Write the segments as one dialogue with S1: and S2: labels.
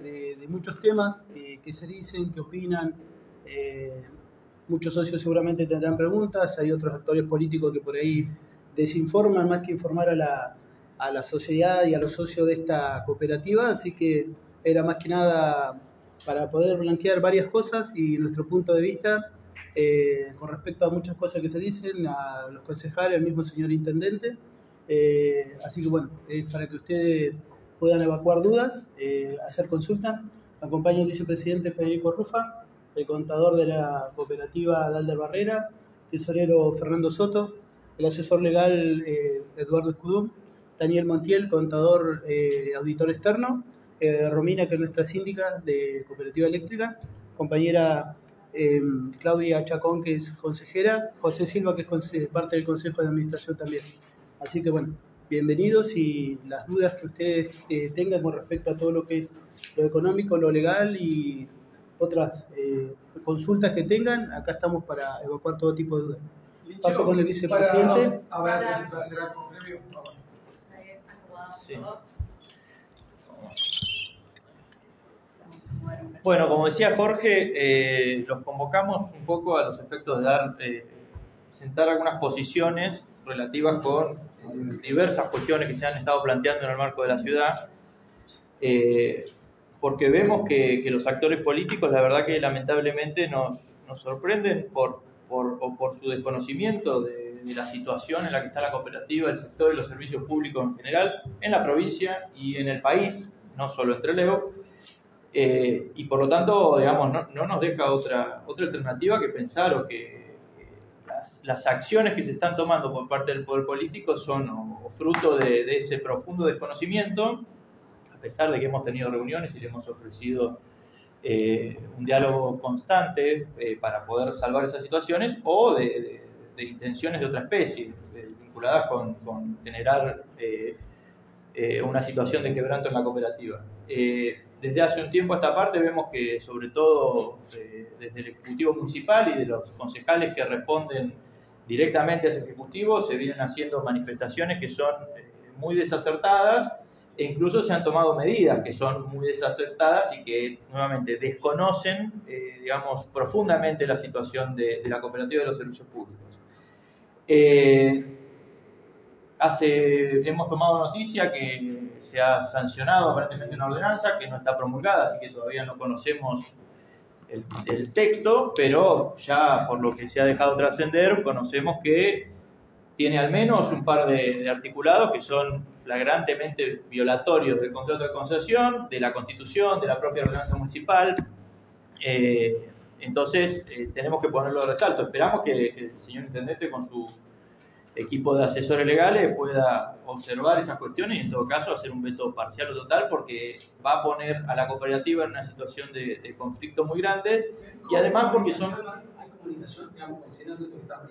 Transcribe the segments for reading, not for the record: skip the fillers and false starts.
S1: de muchos temas que se dicen, que opinan. Muchos socios seguramente tendrán preguntas, hay otros actores políticos que por ahí desinforman más que informar a la sociedad y a los socios de esta cooperativa, así que era más que nada para poder blanquear varias cosas y nuestro punto de vista con respecto a muchas cosas que se dicen, a los concejales, al mismo señor intendente. Así que bueno, es para que ustedes puedan evacuar dudas, hacer consultas. Acompaña el vicepresidente Federico Rufa, el contador de la cooperativa Dalder Barrera, tesorero Fernando Soto, el asesor legal Eduardo Escudún, Daniel Montiel, contador auditor externo, Romina, que es nuestra síndica de Cooperativa Eléctrica, compañera Claudia Chacón, que es consejera, José Silva, que es parte del Consejo de Administración también. Así que bueno, bienvenidos, y las dudas que ustedes tengan con respecto a todo lo que es lo económico, lo legal y otras consultas que tengan, acá estamos para evacuar todo tipo de dudas. Paso con el vicepresidente.
S2: Para hacer algo previo.
S3: Sí. Bueno, como decía Jorge, los convocamos un poco a los efectos de sentar algunas posiciones relativas con diversas cuestiones que se han estado planteando en el marco de la ciudad, porque vemos que los actores políticos, la verdad que lamentablemente nos sorprenden por su desconocimiento de la situación en la que está la cooperativa, el sector y los servicios públicos en general, en la provincia y en el país, no solo en Trelew, y por lo tanto, digamos, no nos deja otra alternativa que pensar o que las acciones que se están tomando por parte del poder político son o fruto de ese profundo desconocimiento, a pesar de que hemos tenido reuniones y le hemos ofrecido un diálogo constante para poder salvar esas situaciones, o de intenciones de otra especie, vinculadas con generar una situación de quebranto en la cooperativa. Desde hace un tiempo a esta parte vemos que, sobre todo desde el Ejecutivo Municipal y de los concejales que responden directamente a ese Ejecutivo, se vienen haciendo manifestaciones que son muy desacertadas, e incluso se han tomado medidas que son muy desacertadas y que nuevamente desconocen, digamos, profundamente la situación de la cooperativa de los servicios públicos. Hemos tomado noticia que se ha sancionado aparentemente una ordenanza que no está promulgada, así que todavía no conocemos el texto, pero ya por lo que se ha dejado trascender, conocemos que tiene al menos un par de articulados que son flagrantemente violatorios del contrato de concesión, de la Constitución, de la propia ordenanza municipal. Entonces tenemos que ponerlo de resalto. Esperamos que el señor intendente con su equipo de asesores legales pueda observar esas cuestiones y en todo caso hacer un veto parcial o total, porque va a poner a la cooperativa en una situación de conflicto muy grande, y además porque son...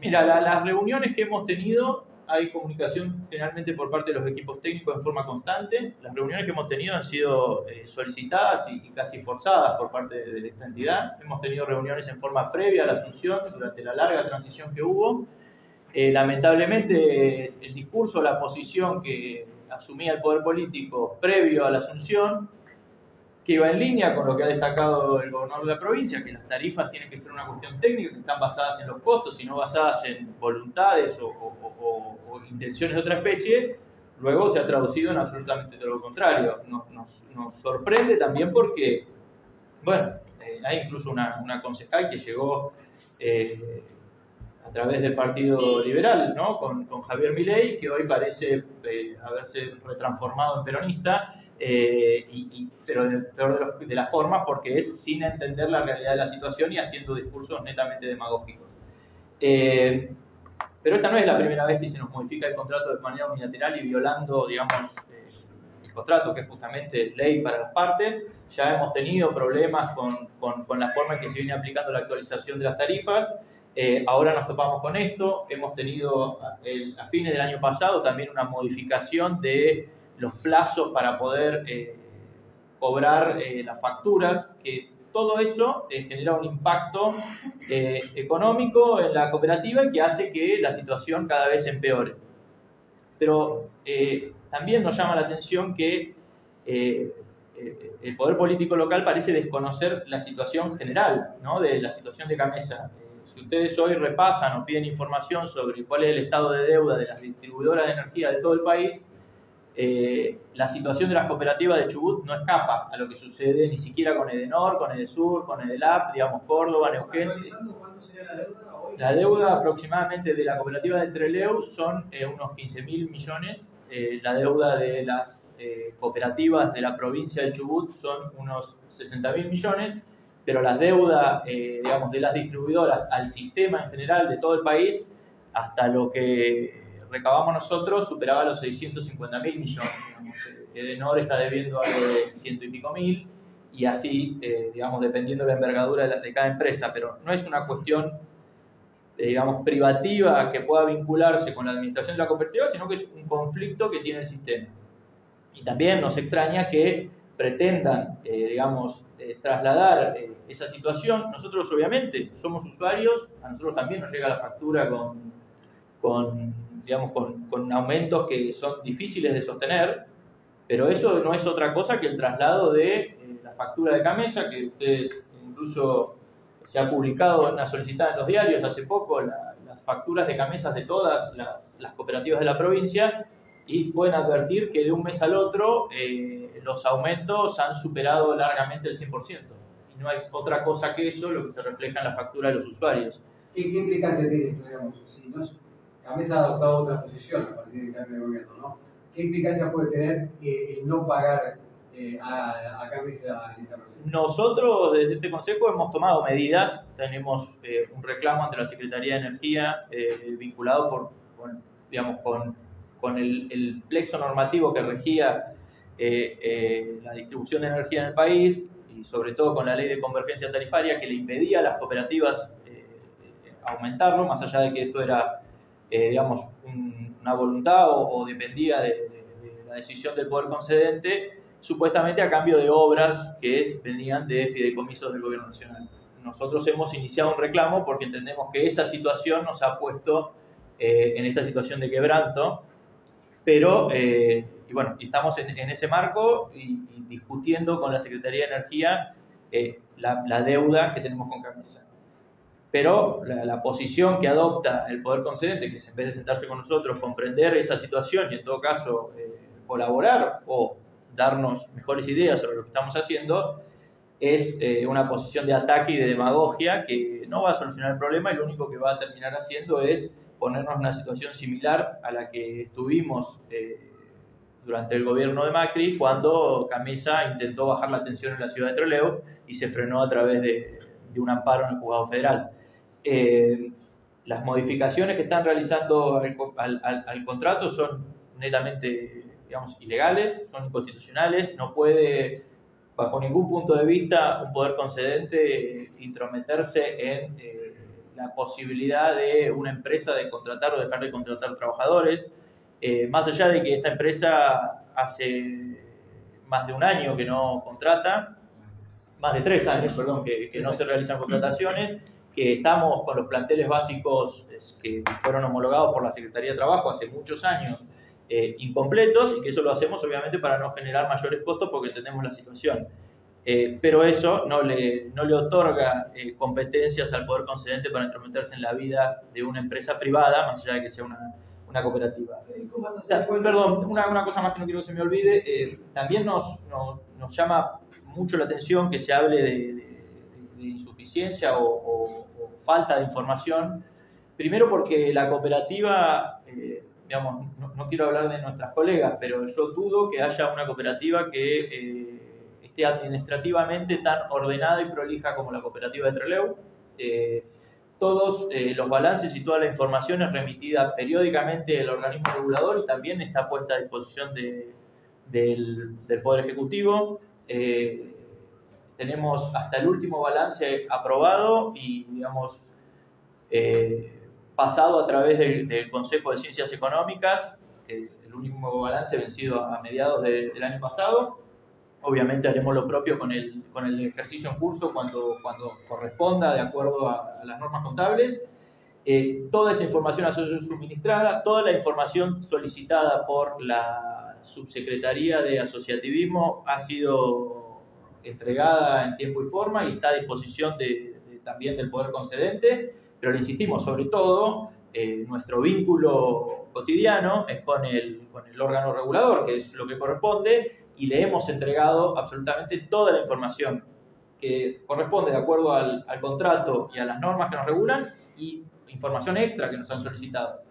S3: Mira, las reuniones que hemos tenido, hay comunicación generalmente por parte de los equipos técnicos en forma constante. Las reuniones que hemos tenido han sido solicitadas y casi forzadas por parte de esta entidad. Hemos tenido reuniones en forma previa a la asunción, durante la larga transición que hubo. Lamentablemente, el discurso, la posición que asumía el poder político previo a la asunción, que iba en línea con lo que ha destacado el gobernador de la provincia, que las tarifas tienen que ser una cuestión técnica, que están basadas en los costos y no basadas en voluntades o intenciones de otra especie, luego se ha traducido en absolutamente todo lo contrario. Nos sorprende también porque, bueno, hay incluso una concejal que llegó a través del Partido Liberal, ¿no? con Javier Milei, que hoy parece haberse retransformado en peronista, pero en el peor de las formas, porque es sin entender la realidad de la situación y haciendo discursos netamente demagógicos. Pero esta no es la primera vez que se nos modifica el contrato de manera unilateral y violando, digamos, el contrato, que es justamente ley para las partes. Ya hemos tenido problemas con la forma en que se viene aplicando la actualización de las tarifas. Ahora nos topamos con esto. Hemos tenido a fines del año pasado también una modificación de los plazos para poder cobrar las facturas, que todo eso genera un impacto económico en la cooperativa y que hace que la situación cada vez empeore. Pero también nos llama la atención que el poder político local parece desconocer la situación general, ¿no? De la situación de Gamesa. Si ustedes hoy repasan o piden información sobre cuál es el estado de deuda de las distribuidoras de energía de todo el país, la situación de las cooperativas de Chubut no escapa a lo que sucede ni siquiera con Edenor, con Edesur, con Edelap, digamos, Córdoba, Neuquén.
S2: ¿Cuánto sería la deuda hoy?
S3: La deuda aproximadamente de la cooperativa de Trelew son unos 15.000 millones. La deuda de las cooperativas de la provincia del Chubut son unos 60.000 millones, pero las deudas, digamos, de las distribuidoras al sistema en general de todo el país, hasta lo que recabamos nosotros, superaba los 650.000 millones. Digamos, Edenor está debiendo algo de 100 y pico mil, y así, digamos, dependiendo de la envergadura de cada empresa, pero no es una cuestión, digamos, privativa que pueda vincularse con la administración de la cooperativa, sino que es un conflicto que tiene el sistema. Y también nos extraña que pretendan, digamos, trasladar esa situación. Nosotros obviamente somos usuarios, a nosotros también nos llega la factura digamos, con aumentos que son difíciles de sostener, pero eso no es otra cosa que el traslado de la factura de Gamesa, que ustedes incluso se ha publicado una solicitada en los diarios hace poco, las facturas de Gamesas de todas las cooperativas de la provincia, y pueden advertir que de un mes al otro los aumentos han superado largamente el 100%. Y no es otra cosa que eso lo que se refleja en la factura de los usuarios.
S4: ¿Y qué implicancia tiene esto, digamos? Si no, Gamesa ha adoptado otra posición a partir del cambio de gobierno, ¿no? ¿Qué implicancia puede tener el no pagar a Gamesa en esta proceso?
S3: Nosotros desde este Consejo hemos tomado medidas. Tenemos un reclamo ante la Secretaría de Energía vinculado con el plexo normativo que regía la distribución de energía en el país, y sobre todo con la ley de convergencia tarifaria que le impedía a las cooperativas aumentarlo, más allá de que esto era, digamos, una voluntad o dependía de la decisión del poder concedente, supuestamente a cambio de obras que venían de fideicomisos del gobierno nacional. Nosotros hemos iniciado un reclamo porque entendemos que esa situación nos ha puesto en esta situación de quebranto, pero y bueno, estamos en ese marco y discutiendo con la Secretaría de Energía la deuda que tenemos con Gamesa. Pero la posición que adopta el poder concedente, que es, en vez de sentarse con nosotros, comprender esa situación y en todo caso colaborar o darnos mejores ideas sobre lo que estamos haciendo, es una posición de ataque y de demagogia que no va a solucionar el problema, y lo único que va a terminar haciendo es ponernos en una situación similar a la que estuvimos durante el gobierno de Macri, cuando Gamesa intentó bajar la tensión en la ciudad de Trelew y se frenó a través de un amparo en el juzgado federal. Las modificaciones que están realizando al contrato son netamente, digamos, ilegales, son inconstitucionales. No puede, bajo ningún punto de vista, un poder concedente intrometerse en la posibilidad de una empresa de contratar o dejar de contratar trabajadores, más allá de que esta empresa hace más de un año que no contrata, más de 3 años, perdón, que no se realizan contrataciones, que estamos con los planteles básicos que fueron homologados por la Secretaría de Trabajo hace muchos años incompletos, y que eso lo hacemos obviamente para no generar mayores costos porque tenemos la situación. Pero eso no le otorga competencias al poder concedente para entrometerse en la vida de una empresa privada, más allá de que sea una cooperativa. Perdón, una cosa más que no quiero que se me olvide. También nos llama mucho la atención que se hable de insuficiencia o falta de información. Primero porque la cooperativa, digamos, no quiero hablar de nuestras colegas, pero yo dudo que haya una cooperativa que esté administrativamente tan ordenada y prolija como la cooperativa de Trelew. Todos los balances y toda la información es remitida periódicamente al organismo regulador y también está puesta a disposición del Poder Ejecutivo. Tenemos hasta el último balance aprobado y, digamos, pasado a través del Consejo de Ciencias Económicas, el último balance vencido a mediados del año pasado. Obviamente haremos lo propio con el ejercicio en curso cuando corresponda, de acuerdo a las normas contables. Toda esa información ha sido suministrada, toda la información solicitada por la Subsecretaría de Asociativismo ha sido entregada en tiempo y forma y está a disposición también del Poder Concedente, pero le insistimos, sobre todo, nuestro vínculo cotidiano es con el órgano regulador, que es lo que corresponde, y le hemos entregado absolutamente toda la información que corresponde de acuerdo al contrato y a las normas que nos regulan, y información extra que nos han solicitado.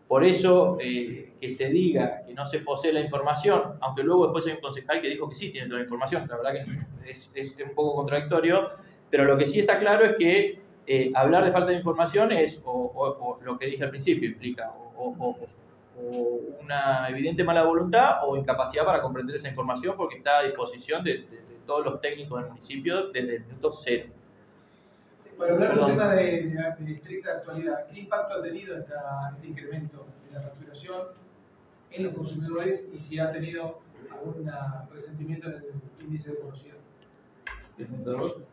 S3: Por eso, que se diga que no se posee la información, aunque luego después hay un concejal que dijo que sí tiene toda la información, la verdad que es un poco contradictorio, pero lo que sí está claro es que hablar de falta de información es, o lo que dije al principio, implica o una evidente mala voluntad o incapacidad para comprender esa información, porque está a disposición de todos los técnicos del municipio desde el minuto cero.
S2: Para hablar del tema de estricta actualidad, ¿qué impacto ha tenido este incremento de la facturación en los consumidores y si ha tenido algún resentimiento en el índice de conocido?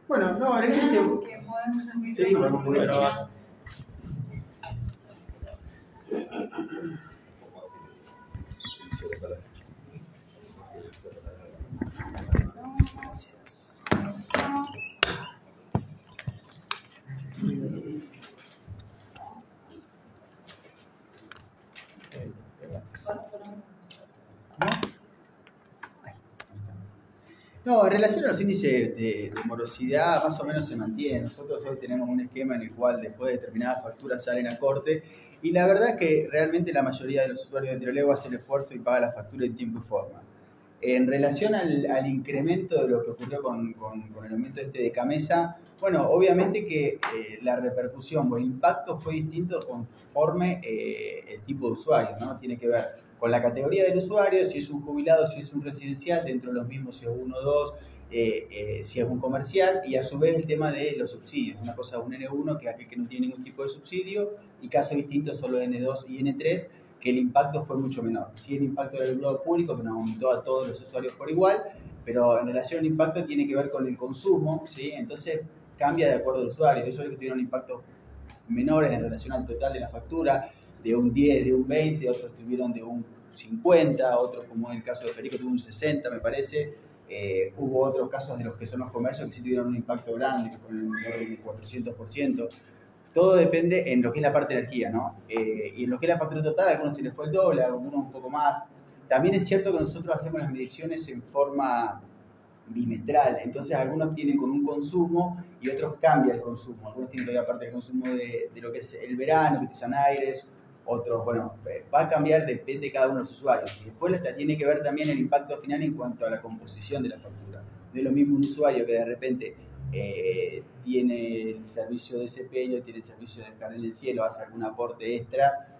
S5: Bueno, no, en el índice... Sí, vamos muy bien. No, en relación a los índices de morosidad, más o menos se mantiene. Nosotros hoy tenemos un esquema en el cual después de determinadas facturas salen a corte, y la verdad es que realmente la mayoría de los usuarios de Tirolego hace el esfuerzo y paga la factura en tiempo y forma. En relación al incremento de lo que ocurrió con el aumento de Camesa, bueno, obviamente que la repercusión o el impacto fue distinto conforme el tipo de usuario, ¿no? Tiene que ver con la categoría del usuario, si es un jubilado, si es un residencial, dentro de los mismos si es uno o dos, si es un comercial, y a su vez el tema de los subsidios. Una cosa es un N1, que es aquel que no tiene ningún tipo de subsidio, y casos distintos solo N2 y N3, que el impacto fue mucho menor. Sí, el impacto del alumnado público, que nos aumentó a todos los usuarios por igual, pero en relación al impacto tiene que ver con el consumo, ¿sí? Entonces cambia de acuerdo al usuario. Hay usuarios que tuvieron impactos menores en relación al total de la factura, de un 10, de un 20, otros tuvieron de un 50, otros, como en el caso de Federico, tuvo un 60, me parece. Hubo otros casos de los que son los comercios que sí tuvieron un impacto grande, que fueron el 400%. Todo depende en lo que es la parte de energía, ¿no? Y en lo que es la factura total, a algunos se les fue el doble, a algunos un poco más. También es cierto que nosotros hacemos las mediciones en forma bimestral, entonces algunos tienen con un consumo y otros cambia el consumo. Algunos tienen todavía parte del consumo de lo que es el verano, que utilizan aires, otros, bueno, va a cambiar, depende de cada uno de los usuarios. Y después tiene que ver también el impacto final en cuanto a la composición de la factura. No es lo mismo un usuario que de repente tiene el servicio de cepillo, tiene el servicio de carnet del cielo, hace algún aporte extra,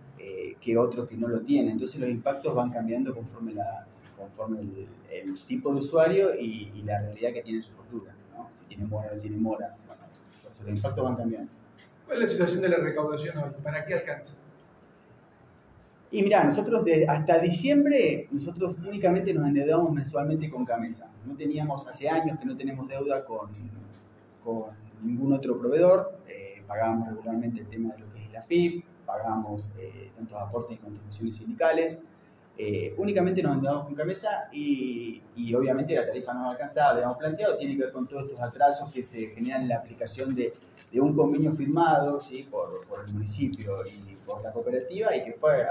S5: que otro que no lo tiene. Entonces los impactos van cambiando conforme el tipo de usuario y la realidad que tiene su factura, ¿no? Si tiene mora o no tiene mora. Bueno, entonces los impactos van cambiando.
S2: ¿Cuál es la situación de la recaudación hoy? ¿Para qué alcanza?
S5: Y mirá, nosotros hasta diciembre, nosotros únicamente nos endeudamos mensualmente con Camesa. No teníamos, hace años que no tenemos deuda con ningún otro proveedor. Pagábamos regularmente el tema de lo que es la FIP, pagábamos tantos aportes y contribuciones sindicales. Únicamente nos endeudamos con Camesa y obviamente la tarifa no alcanzaba, lo habíamos planteado, tiene que ver con todos estos atrasos que se generan en la aplicación de un convenio firmado, ¿sí? por el municipio y por la cooperativa, y que fue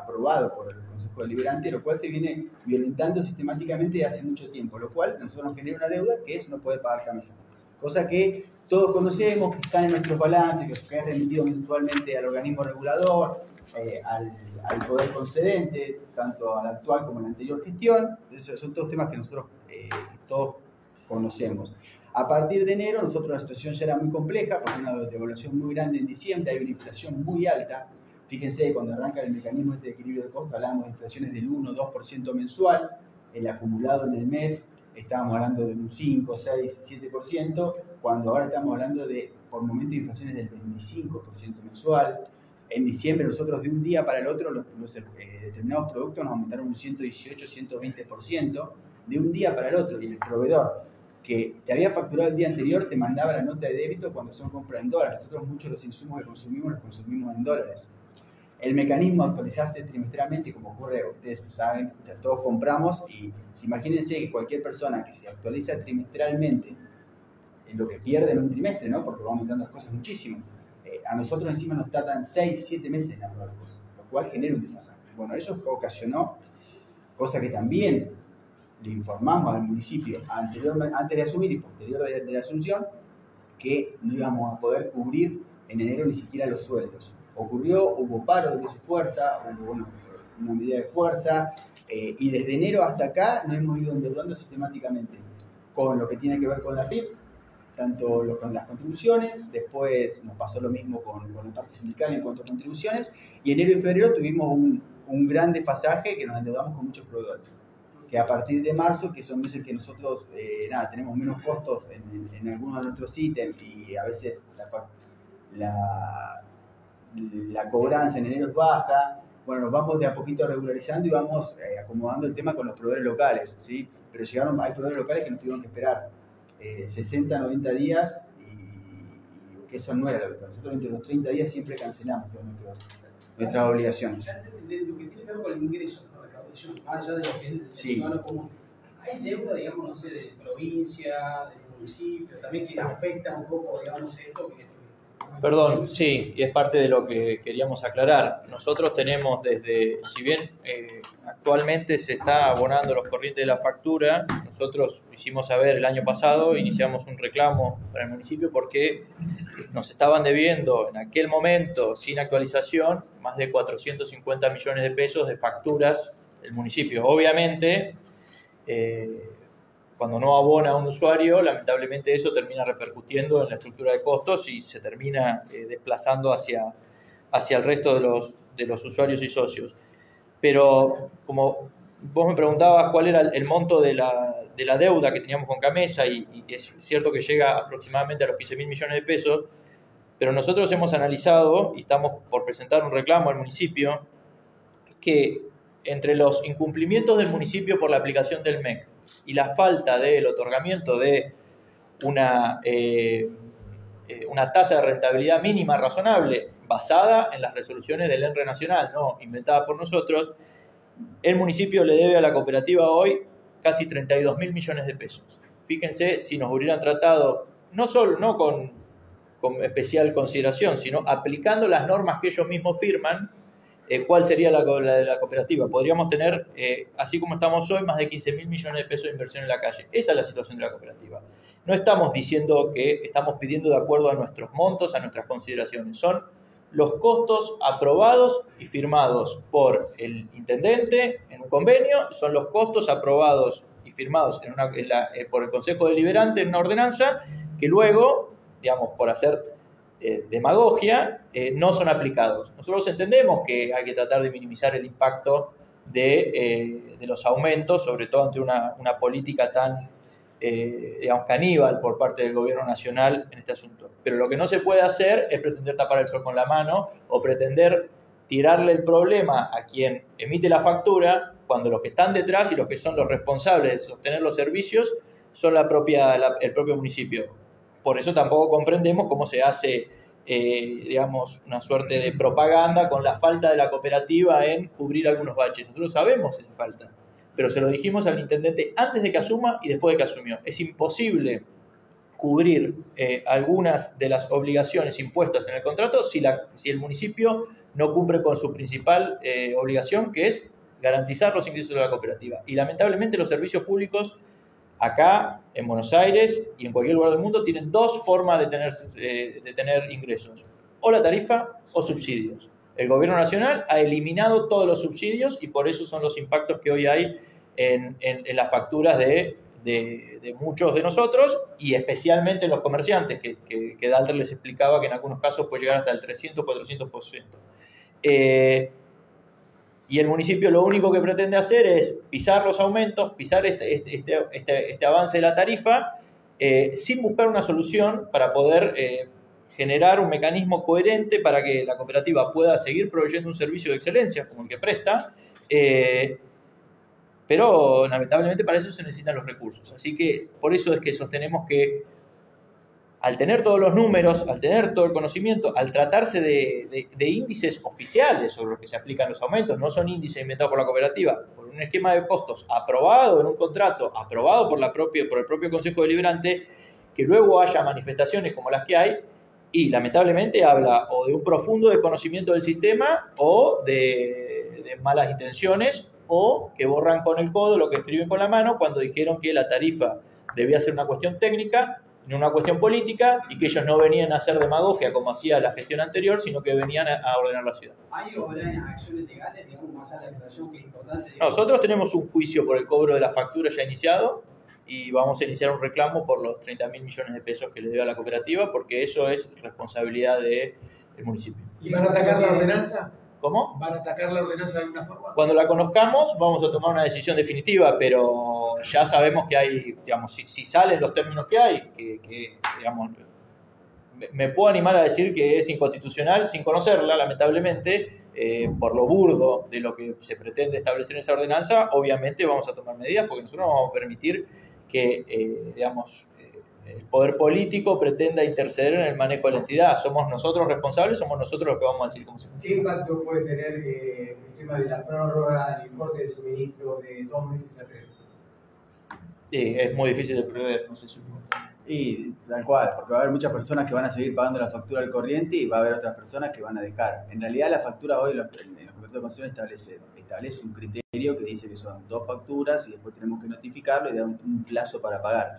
S5: aprobado por el Consejo Deliberante, lo cual se viene violentando sistemáticamente desde hace mucho tiempo, lo cual nosotros nos genera una deuda que eso no puede pagar Camesa. Cosa que todos conocemos, que están en nuestros balances, que es remitido mensualmente al organismo regulador, al poder concedente, tanto a la actual como a la anterior gestión. Esos son todos temas que nosotros todos conocemos. A partir de enero, nosotros la situación ya era muy compleja, porque una devaluación muy grande en diciembre, hay una inflación muy alta. Fíjense, cuando arranca el mecanismo de equilibrio de costo, hablábamos de inflaciones del 1-2% mensual, el acumulado en el mes estábamos hablando de un 5, 6, 7%, cuando ahora estamos hablando de, por momentos, de inflaciones del 25% mensual. En diciembre nosotros de un día para el otro los determinados productos nos aumentaron un 118, 120% de un día para el otro, y el proveedor que te había facturado el día anterior te mandaba la nota de débito cuando son compras en dólares. Nosotros muchos de los insumos que consumimos los consumimos en dólares. el mecanismo actualizarse trimestralmente, como ocurre, ustedes saben, todos compramos, y imagínense que cualquier persona que se actualiza trimestralmente, en lo que pierde en un trimestre, ¿no? Porque van aumentando las cosas muchísimo. A nosotros encima nos tardan 6, 7 meses en arreglar las cosas, lo cual genera un desfase. Bueno, eso ocasionó, cosa que también le informamos al municipio antes de asumir y posterior de la asunción, que no íbamos a poder cubrir en enero ni siquiera los sueldos. Hubo paro de fuerza, hubo una medida de fuerza, y desde enero hasta acá nos hemos ido endeudando sistemáticamente con lo que tiene que ver con la PIB, tanto con las contribuciones, después nos pasó lo mismo con la parte sindical en cuanto a contribuciones, y enero y febrero tuvimos un gran desfasaje que nos endeudamos con muchos proveedores. Que a partir de marzo, que son meses que nosotros tenemos menos costos en algunos de nuestros ítems, y a veces la cobranza en enero es baja, bueno, nos vamos de a poquito regularizando y vamos acomodando el tema con los proveedores locales, ¿sí? Pero hay proveedores locales que nos tuvieron que esperar 60, 90 días, y que eso no era lo habitual. Nosotros entre los 30 días siempre cancelamos todas nuestras obligaciones.
S2: De lo que tiene que ver con el ingreso, ¿no? La recaudación, más allá de lo que es el
S5: Sí.
S2: ciudadano común. Hay deuda, digamos, no sé, de provincia, de municipio, también que afecta un poco, digamos, esto.
S3: Perdón, sí, y es parte de lo que queríamos aclarar. Nosotros tenemos si bien actualmente se está abonando los corrientes de la factura, nosotros hicimos saber el año pasado, iniciamos un reclamo para el municipio porque nos estaban debiendo en aquel momento, sin actualización, más de 450 millones de pesos de facturas del municipio. Obviamente, cuando no abona a un usuario, lamentablemente eso termina repercutiendo en la estructura de costos y se termina desplazando hacia el resto de los usuarios y socios. Pero como vos me preguntabas cuál era el monto de la deuda que teníamos con Gamesa, y es cierto que llega aproximadamente a los 15.000 millones de pesos, pero nosotros hemos analizado, y estamos por presentar un reclamo al municipio, que entre los incumplimientos del municipio por la aplicación del MEC y la falta del otorgamiento de una tasa de rentabilidad mínima razonable basada en las resoluciones del ENRE nacional, no inventada por nosotros, el municipio le debe a la cooperativa hoy casi 32.000 millones de pesos. Fíjense si nos hubieran tratado no con especial consideración, sino aplicando las normas que ellos mismos firman, ¿cuál sería la de la cooperativa? Podríamos tener, así como estamos hoy, más de 15.000 millones de pesos de inversión en la calle. Esa es la situación de la cooperativa. No estamos diciendo que estamos pidiendo de acuerdo a nuestros montos, a nuestras consideraciones. Son los costos aprobados y firmados por el intendente en un convenio, son los costos aprobados y firmados por el Consejo Deliberante en una ordenanza, que luego, digamos, por hacer demagogia, no son aplicados. Nosotros entendemos que hay que tratar de minimizar el impacto de los aumentos, sobre todo ante una política tan digamos, caníbal por parte del gobierno nacional en este asunto. Pero lo que no se puede hacer es pretender tapar el sol con la mano o pretender tirarle el problema a quien emite la factura, cuando los que están detrás y los que son los responsables de sostener los servicios son el propio municipio. Por eso tampoco comprendemos cómo se hace, digamos, una suerte de propaganda con la falta de la cooperativa en cubrir algunos baches. Nosotros sabemos esa falta, pero se lo dijimos al intendente antes de que asuma y después de que asumió. Es imposible cubrir algunas de las obligaciones impuestas en el contrato si el municipio no cumple con su principal obligación, que es garantizar los ingresos de la cooperativa. Y lamentablemente los servicios públicos acá, en Buenos Aires y en cualquier lugar del mundo, tienen dos formas de tener ingresos: o la tarifa o subsidios. El gobierno nacional ha eliminado todos los subsidios y por eso son los impactos que hoy hay en las facturas de muchos de nosotros, y especialmente los comerciantes, que Dalter les explicaba que en algunos casos puede llegar hasta el 300-400%. Y el municipio lo único que pretende hacer es pisar los aumentos, pisar este avance de la tarifa, sin buscar una solución para poder generar un mecanismo coherente para que la cooperativa pueda seguir proveyendo un servicio de excelencia como el que presta, pero lamentablemente para eso se necesitan los recursos. Así que por eso es que sostenemos que al tener todos los números, al tener todo el conocimiento, al tratarse de índices oficiales sobre los que se aplican los aumentos, no son índices inventados por la cooperativa, por un esquema de costos aprobado en un contrato, aprobado por el propio Consejo Deliberante, que luego haya manifestaciones como las que hay, y lamentablemente habla o de un profundo desconocimiento del sistema o de malas intenciones, o que borran con el codo lo que escriben con la mano cuando dijeron que la tarifa debía ser una cuestión técnica, no una cuestión política, y que ellos no venían a hacer demagogia como hacía la gestión anterior, sino que venían a ordenar la ciudad.
S6: ¿Hay acciones legales, digamos, más allá de la declaración que es importante?
S3: Nosotros tenemos un juicio por el cobro de la factura ya iniciado, y vamos a iniciar un reclamo por los 30.000 millones de pesos que le debe a la cooperativa, porque eso es responsabilidad del municipio.
S2: ¿Y van a atacar la ordenanza?
S3: ¿Cómo?
S2: ¿Van a atacar la ordenanza de alguna forma?
S3: Cuando la conozcamos vamos a tomar una decisión definitiva, pero ya sabemos que hay, digamos, si salen los términos que hay, que digamos, me puedo animar a decir que es inconstitucional sin conocerla, lamentablemente, por lo burdo de lo que se pretende establecer en esa ordenanza. Obviamente vamos a tomar medidas porque nosotros no vamos a permitir que, digamos, el poder político pretenda interceder en el manejo de la entidad. Somos nosotros responsables, somos nosotros los que vamos a decir cómo se hace.
S4: ¿Qué impacto puede tener el tema de la prórroga del importe de suministro de 2 meses a 3?
S3: Sí, es muy difícil de prever, no sé si...
S5: Y tal cual, porque va a haber muchas personas que van a seguir pagando la factura del corriente y va a haber otras personas que van a dejar. En realidad la factura hoy, en los contratos de concesión establece un criterio que dice que son 2 facturas y después tenemos que notificarlo y dar un plazo para pagar.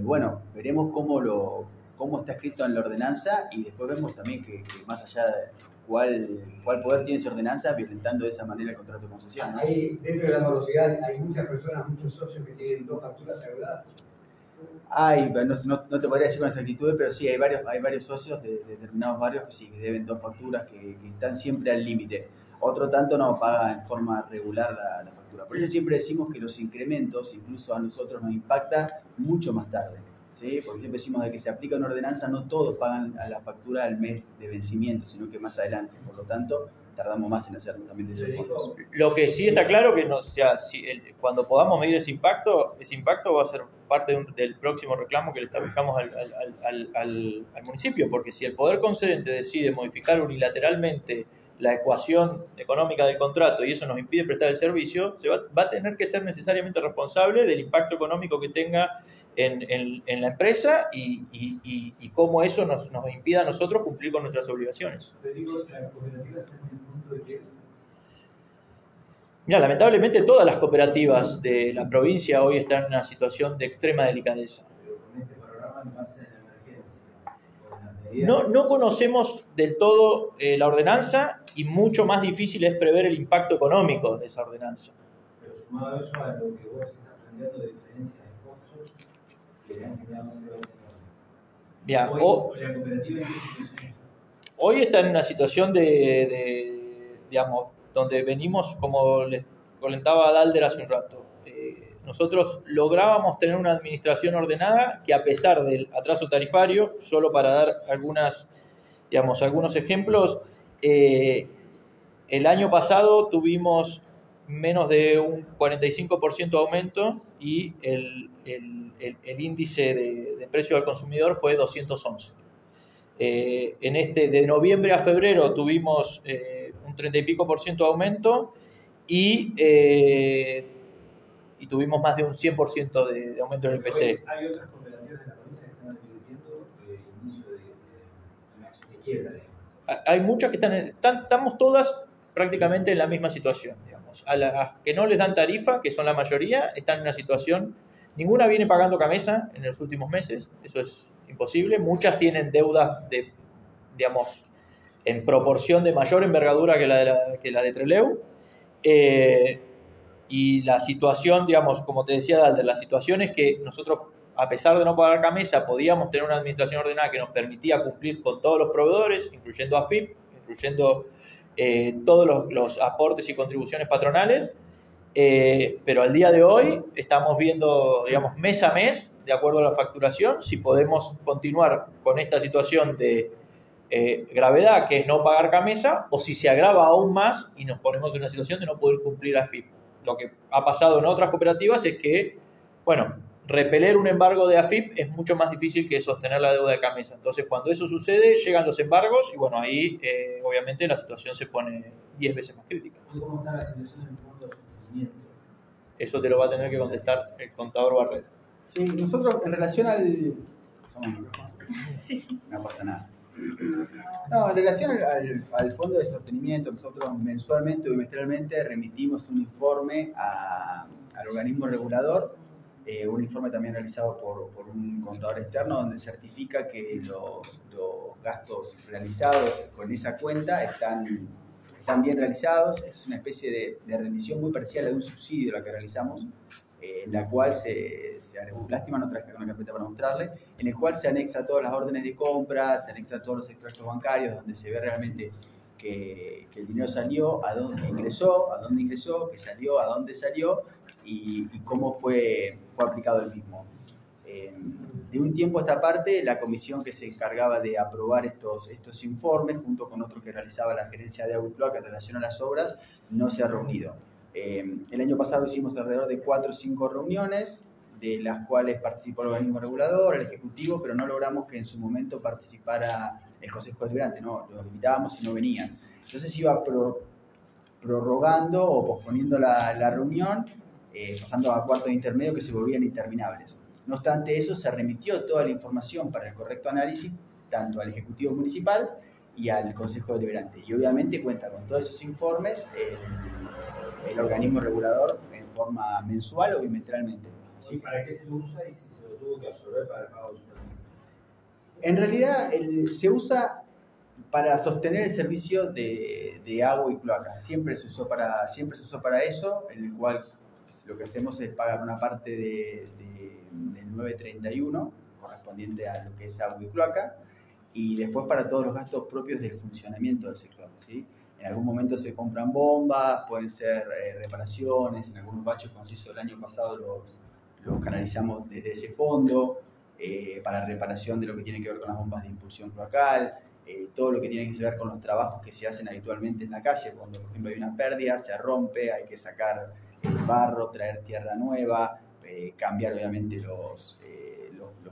S5: Bueno, veremos cómo está escrito en la ordenanza, y después vemos también que más allá de cuál poder tiene esa ordenanza violentando de esa manera el contrato de concesión.
S4: Ahí, dentro de la morosidad, hay muchas personas, muchos socios que tienen 2 facturas adeudadas. No te podría decir con exactitud, pero sí, hay varios socios de determinados barrios que sí, que deben 2 facturas, que están siempre al límite. Otro tanto no paga en forma regular la factura. Por eso siempre decimos que los incrementos, incluso a nosotros, nos impacta mucho más tarde, ¿sí? Porque siempre decimos de que se aplica una ordenanza, no todos pagan a la factura al mes de vencimiento, sino que más adelante. Por lo tanto, tardamos más en hacerlo también de ese modo.
S3: Lo que sí está claro que cuando podamos medir ese impacto va a ser parte del próximo reclamo que le establezcamos al municipio, porque si el poder concedente decide modificar unilateralmente la ecuación económica del contrato y eso nos impide prestar el servicio, va a tener que ser necesariamente responsable del impacto económico que tenga en la empresa y cómo eso nos impida a nosotros cumplir con nuestras obligaciones. Mira, lamentablemente todas las cooperativas de la provincia hoy están en una situación de extrema delicadeza.
S7: Pero con este programa en base a la emergencia, con las medidas...
S3: No conocemos del todo la ordenanza, y mucho más difícil es prever el impacto económico de esa ordenanza.
S7: Pero sumado a eso, a lo que vos estás planteando de diferencia de costos, que le han generado ese valor económico.
S3: Mira,
S7: ¿La cooperativa en qué situación?
S3: Hoy está en una situación digamos, donde venimos, como les comentaba Dalder hace un rato, nosotros lográbamos tener una administración ordenada que, a pesar del atraso tarifario, solo para dar algunos ejemplos, el año pasado tuvimos menos de un 45% de aumento y el índice de precio al consumidor fue 211. De noviembre a febrero tuvimos un 30 y pico % de aumento y tuvimos más de un 100% de aumento en el IPC.
S7: Hay otras cooperativas de la provincia que están advirtiendo el inicio de una acción de quiebra.
S3: Hay muchas que estamos todas prácticamente en la misma situación, digamos. A las que no les dan tarifa, que son la mayoría, están en una situación, ninguna viene pagando camisa en los últimos meses, eso es imposible. Muchas tienen deudas en proporción de mayor envergadura que la de Trelew. Y la situación, como te decía Dalder, la situación es que nosotros, a pesar de no pagar camisa, podíamos tener una administración ordenada que nos permitía cumplir con todos los proveedores, incluyendo AFIP, incluyendo todos los aportes y contribuciones patronales, pero al día de hoy estamos viendo, mes a mes, de acuerdo a la facturación, si podemos continuar con esta situación de gravedad, que es no pagar camisa, o si se agrava aún más y nos ponemos en una situación de no poder cumplir AFIP. Lo que ha pasado en otras cooperativas es que, repeler un embargo de AFIP es mucho más difícil que sostener la deuda de Camesa. Entonces, cuando eso sucede, llegan los embargos y bueno, ahí obviamente la situación se pone 10 veces más crítica.
S7: ¿Y cómo está la situación en el fondo de sostenimiento?
S3: Eso te lo va a tener que contestar el contador Barret.
S5: Sí, nosotros en relación al...
S8: Sí.
S5: No pasa nada. No, en relación al fondo de sostenimiento, nosotros mensualmente o bimestralmente remitimos un informe al organismo regulador, un informe también realizado por un contador externo donde certifica que los gastos realizados con esa cuenta están bien realizados. Es una especie de rendición muy parecida a la de un subsidio la que realizamos, en la cual lástima no traje una carpeta para mostrarle, en el cual se anexa todas las órdenes de compra, se anexa todos los extractos bancarios, donde se ve realmente que el dinero salió, a dónde ingresó, que salió, a dónde salió y cómo fue aplicado el mismo. De un tiempo a esta parte, la comisión que se encargaba de aprobar estos informes, junto con otro que realizaba la gerencia de agua y cloaca en relación a las obras, no se ha reunido. El año pasado hicimos alrededor de 4 o 5 reuniones, de las cuales participó el organismo regulador, el ejecutivo, pero no logramos que en su momento participara el Consejo Deliberante, no, los invitábamos y no venían. Entonces iba prorrogando o posponiendo la reunión, pasando a cuartos de intermedio que se volvían interminables. No obstante eso, se remitió toda la información para el correcto análisis, tanto al Ejecutivo Municipal y al Consejo Deliberante. Y obviamente cuenta con todos esos informes el organismo regulador en forma mensual o bimestralmente.
S7: ¿Sí? ¿Para qué se lo usa y si se lo tuvo que absorber para el pago de su término?
S5: En realidad se usa para sostener el servicio de agua y cloaca. Siempre se usó para eso, en el cual lo que hacemos es pagar una parte del 931 correspondiente a lo que es agua y cloaca, y después para todos los gastos propios del funcionamiento del sector, ¿sí? En algún momento se compran bombas, pueden ser reparaciones, en algunos baches, como se hizo el año pasado, los canalizamos desde ese fondo, para reparación de lo que tiene que ver con las bombas de impulsión cloacal, todo lo que tiene que ver con los trabajos que se hacen habitualmente en la calle, cuando por ejemplo hay una pérdida, se rompe, hay que sacar el barro, traer tierra nueva, cambiar obviamente los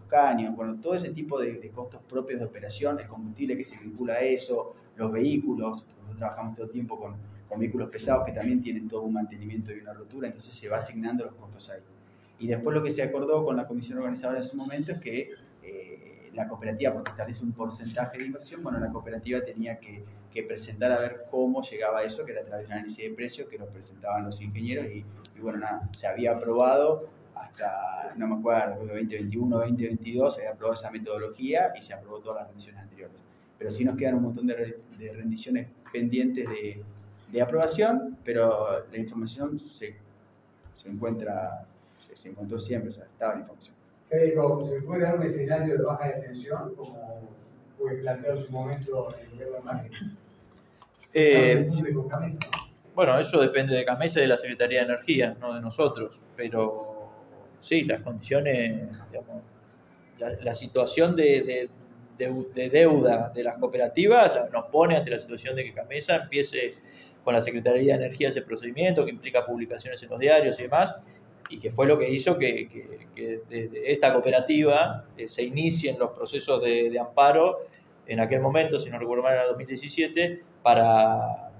S5: caños, bueno, todo ese tipo de costos propios de operación, el combustible que se vincula a eso, los vehículos. Nosotros trabajamos todo el tiempo con vehículos pesados que también tienen todo un mantenimiento y una rotura, entonces se va asignando los costos ahí. Y después lo que se acordó con la comisión organizadora en su momento es que la cooperativa, porque establece un porcentaje de inversión, bueno, la cooperativa tenía que presentar a ver cómo llegaba eso, que era a través de un análisis de precios que nos presentaban los ingenieros y bueno, nada, se había aprobado hasta, no me acuerdo, 2021, 2022, se había aprobado esa metodología y se aprobó todas las rendiciones anteriores. Pero sí nos quedan un montón de rendiciones pendientes de aprobación, pero la información se encontró siempre, o sea, estaba la información.
S6: ¿Se puede dar un escenario de baja de tensión, como fue planteado en su momento en el gobierno de Macri?
S3: Bueno, eso depende de Camesa y de la Secretaría de Energía, no de nosotros, pero sí, las condiciones, digamos, la situación de deuda de las cooperativas nos pone ante la situación de que Camesa empiece con la Secretaría de Energía ese procedimiento que implica publicaciones en los diarios y demás, y que fue lo que hizo que desde esta cooperativa se inicien los procesos de amparo en aquel momento, si no recuerdo mal, en el 2017, para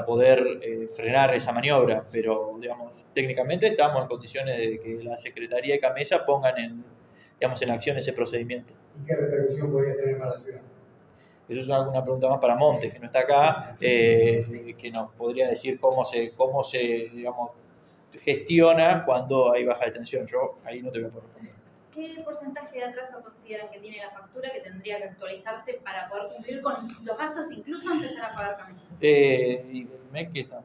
S3: poder frenar esa maniobra. Pero, digamos, técnicamente estamos en condiciones de que la Secretaría y Camesa pongan en acción ese procedimiento.
S6: ¿Y qué repercusión podría tener para la ciudad?
S3: Eso es una pregunta más para Montes, que no está acá, que nos podría decir cómo se digamos, gestiona cuando hay baja de tensión. Yo ahí no te voy a poder responder.
S8: ¿Qué porcentaje de atraso consideran que tiene la factura que tendría que actualizarse para poder cumplir con los gastos, incluso empezar a pagar Camesa?
S3: ¿Y el MEC qué está?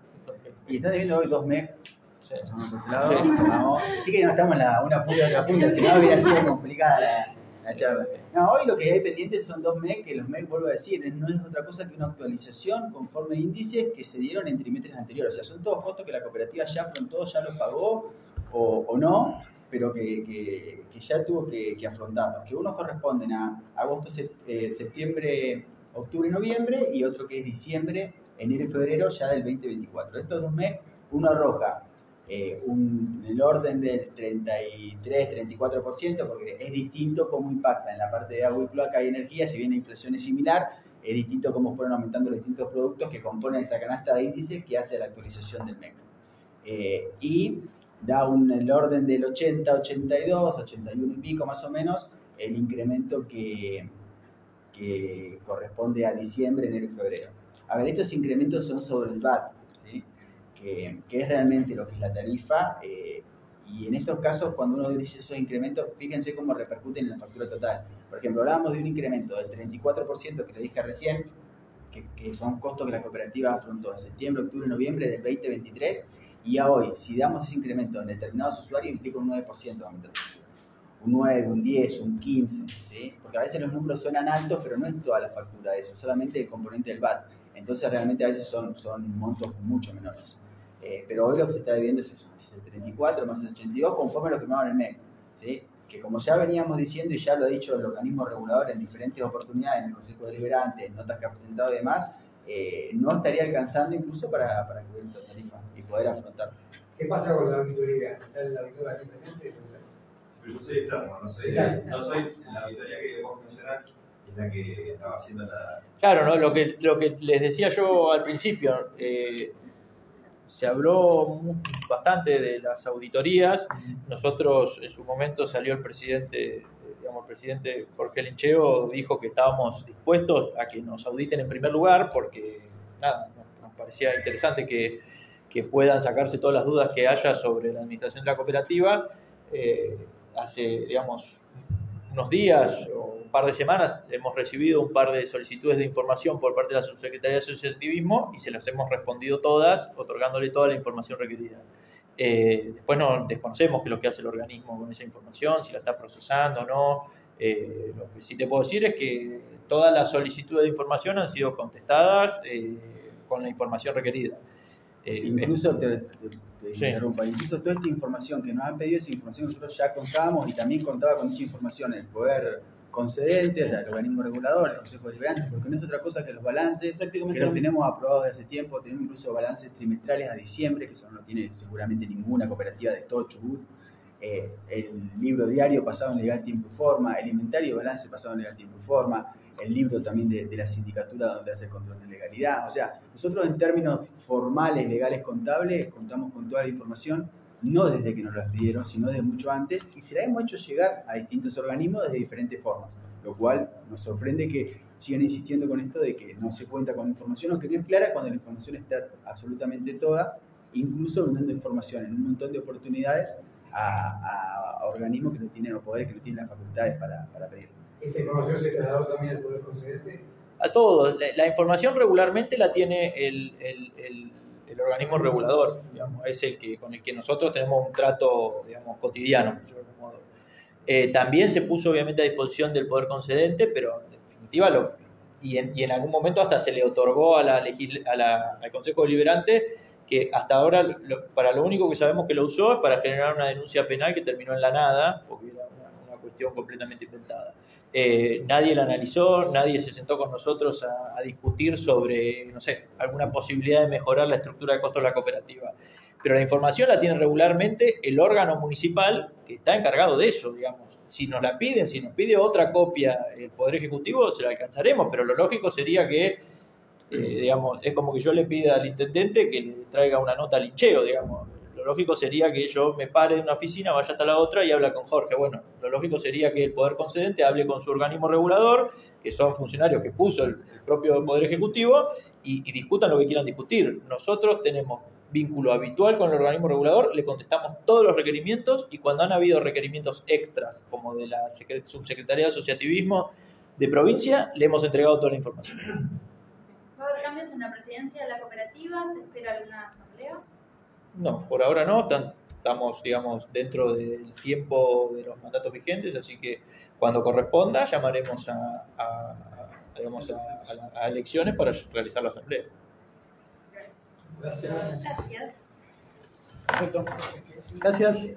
S5: Y está debiendo hoy 2 MEC.
S3: Sí.
S5: Así que no estamos en una punta de otra punta, si no hubiera sido complicada la charla. No, hoy lo que hay pendientes son 2 MEC, que los MEC, vuelvo a decir, no es otra cosa que una actualización conforme a índices que se dieron en trimestres anteriores. O sea, son todos costos que la cooperativa ya afrontó, ya los pagó o no, pero que ya tuvo que afrontarlos. Que unos corresponden a agosto, septiembre, octubre y noviembre, y otro que es diciembre, enero y febrero ya del 2024. Estos 2 MEC, uno arroja el orden del 33-34%, porque es distinto cómo impacta en la parte de agua y cloaca y energía, si bien la inflación es similar, es distinto cómo fueron aumentando los distintos productos que componen esa canasta de índices que hace la actualización del MEC. Y da el orden del 80, 82, 81 y pico más o menos, el incremento que corresponde a diciembre, enero y febrero. A ver, estos incrementos son sobre el VAT, ¿sí? que es realmente lo que es la tarifa, y en estos casos, cuando uno dice esos incrementos, fíjense cómo repercuten en la factura total. Por ejemplo, hablábamos de un incremento del 34% que le dije recién, que son costos que la cooperativa afrontó en septiembre, octubre, noviembre del 2023, y a hoy, si damos ese incremento en determinados usuarios, implica un 9% de aumento de factura. Un 9, un 10, un 15, ¿sí? Porque a veces los números suenan altos, pero no es toda la factura eso, solamente el componente del VAT. Entonces realmente a veces son montos mucho menores. Pero hoy lo que se está viviendo es eso, es el 34 más el 82, conforme a lo que me en el MEC, ¿sí? Que como ya veníamos diciendo y ya lo ha dicho el organismo regulador en diferentes oportunidades, en el Consejo Deliberante, en notas que ha presentado y demás, no estaría alcanzando incluso para cubrir la tarifa y poder afrontarlo.
S6: ¿Qué pasa con la auditoría? ¿Está el auditor aquí presente?
S7: Pero yo soy externo, no soy la auditoría que vos mencionás, es la que estaba haciendo la...
S3: Claro, ¿no? Lo que les decía yo al principio, se habló bastante de las auditorías. Nosotros, en su momento, salió el presidente Jorge Lincheo, dijo que estábamos dispuestos a que nos auditen en primer lugar, porque nada, nos parecía interesante que puedan sacarse todas las dudas que haya sobre la administración de la cooperativa. Hace, unos días o un par de semanas hemos recibido un par de solicitudes de información por parte de la Subsecretaría de Asociativismo y se las hemos respondido todas, otorgándole toda la información requerida. Después no desconocemos qué es lo que hace el organismo con esa información, si la está procesando o no. Lo que sí te puedo decir es que todas las solicitudes de información han sido contestadas con la información requerida.
S5: Incluso incluso toda esta información que nos han pedido, esa información nosotros ya contábamos y también contaba con esa información el poder concedente, el organismo regulador, el Consejo Deliberante, porque no es otra cosa que los balances, que los tenemos aprobados desde hace tiempo, tenemos incluso balances trimestrales a diciembre, que eso no lo tiene seguramente ninguna cooperativa de todo Chubut, el libro diario pasado en legal tiempo y forma, el inventario de balance pasado en legal tiempo y forma, el libro también de la sindicatura donde hace el control de legalidad. O sea, nosotros en términos formales, legales, contables, contamos con toda la información, no desde que nos la pidieron, sino desde mucho antes, y se la hemos hecho llegar a distintos organismos de diferentes formas, lo cual nos sorprende que sigan insistiendo con esto de que no se cuenta con información, aunque no es clara cuando la información está absolutamente toda, incluso brindando información en un montón de oportunidades a organismos que no tienen, o poderes que no tienen las facultades para pedirlo.
S6: ¿Esa información se trasladó también al poder concedente?
S3: A todos. La información regularmente la tiene el organismo regulador, es con el que nosotros tenemos un trato, cotidiano. También se puso obviamente a disposición del poder concedente, pero en definitiva y en algún momento hasta se le otorgó al Consejo Deliberante, que hasta ahora para lo único que sabemos que lo usó es para generar una denuncia penal que terminó en la nada, porque era una cuestión completamente inventada. Nadie la analizó, nadie se sentó con nosotros a discutir sobre, no sé, alguna posibilidad de mejorar la estructura de costos de la cooperativa. Pero la información la tiene regularmente el órgano municipal que está encargado de eso, Si nos la piden, si nos pide otra copia el Poder Ejecutivo, se la alcanzaremos, pero lo lógico sería que, es como que yo le pida al intendente que le traiga una nota al Lincheo, Lo lógico sería que yo me pare de una oficina, vaya hasta la otra y hable con Jorge. Bueno, lo lógico sería que el Poder Concedente hable con su organismo regulador, que son funcionarios que puso el propio Poder Ejecutivo, y discutan lo que quieran discutir. Nosotros tenemos vínculo habitual con el organismo regulador, le contestamos todos los requerimientos, y cuando han habido requerimientos extras, como de la Subsecretaría de Asociativismo de provincia, le hemos entregado toda la información.
S8: ¿Va a haber cambios en la presidencia de la cooperativa? ¿Se espera alguna asamblea?
S3: No, por ahora no, estamos, dentro del tiempo de los mandatos vigentes, así que cuando corresponda llamaremos a elecciones para realizar la asamblea.
S8: Gracias.
S1: Perfecto. Gracias.